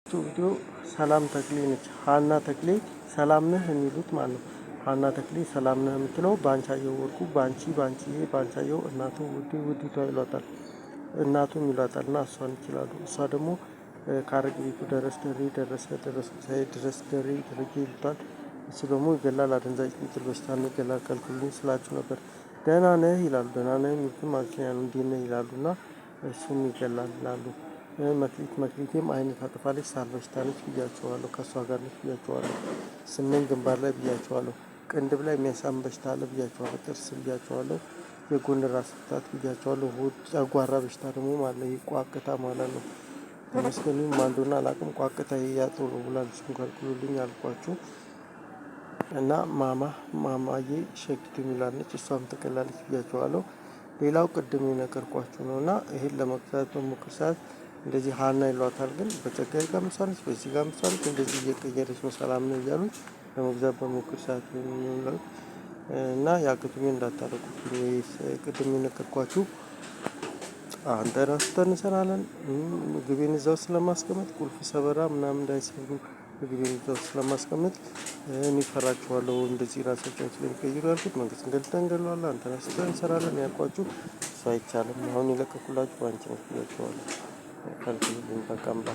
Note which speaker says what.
Speaker 1: ቪዲዮ ሰላም ተክሌ ነች። ሀና ተክሌ ሰላም ነህ የሚሉት ማነው? ሀና ተክሌ ሰላም ነህ የምትለው ባንቻየሁ ወርቁ ባንቺዬ ባንቻየሁ እናቱ ውዲቷ ይሏታል። እናቱም ይሏታል እና እሷን ይችላሉ። እሷ ደግሞ ከአረግቤቱ ደረሰ ሳይድ ድረስ ደረጀ ይሉታል። እሱ ደግሞ ይገላል አደንዛዥ እፅ በሽታን ይገላል ከልክሉኝ ስላችሁ ነበር። ደህና ነህ ይላሉ። ደህና ነህ የሚሉትም ማግኘት ነው እንዴት ነህ ይላሉ። እና እሱም ይገላል ይላሉ። መክሊቴም አይን ታጠፋለች ሳል በሽታ ነች ብያቸዋለሁ። ከእሷ ጋር ነች ብያቸዋለሁ። ስመኝ ግንባር ላይ ብያቸዋለሁ። ቅንድብ ላይ የሚያሳም በሽታ አለ ብያቸዋለሁ። ጥርስ ብያቸዋለሁ። የጎን ራስ ምታት ብያቸዋለሁ። ሆድ ጨጓራ በሽታ ደግሞ ማለት ነው ቋቅታ ማለት ነው። ተመስገንም ማን እንደሆነ አላውቅም። ቋቅታ ያጥሩ ብሏል። እሱን ከልክሉልኝ አልኳችሁ። እና ማማዬ ሸጊቱ የሚላል ነች እሷም ትቀላለች ብያቸዋለሁ። ሌላው ቅድም የነገርኳችሁ ነው። እና ይሄን ለመግዛት በሞክር ሰዓት እንደዚህ ሀና ይሏታል። ግን በጸጋዬ ጋር ምሳለች በዚህ ጋር ምሳለች እንደዚህ እየቀየረች ነው ሰላም ነው እያሉኝ ለመግዛት በሞክር ሰዓት የሚውለው እና ያቅቱኝን እንዳታደርጉት። ቅድም የነገርኳችሁ አንተን አንስተን እንሰራለን። ምግቤን እዛው ስለማስቀመጥ ቁልፍ ሰበራ ምናምን እንዳይሰብሩ ምግቤን እዛው ስለማስቀመጥ እኔ እፈራችኋለሁ። እንደዚህ ራሳቸውን ስለሚቀይሩ ያልኩት መንግስት እንገልጠን እንገለዋለን። አንተን አንስተን እንሰራለን ያልኳችሁ እሱ አይቻልም። አሁን የለቀኩላችሁ ባንቺ ነው ብያችኋለሁ። ከልክሉልኝ በቃ እምባ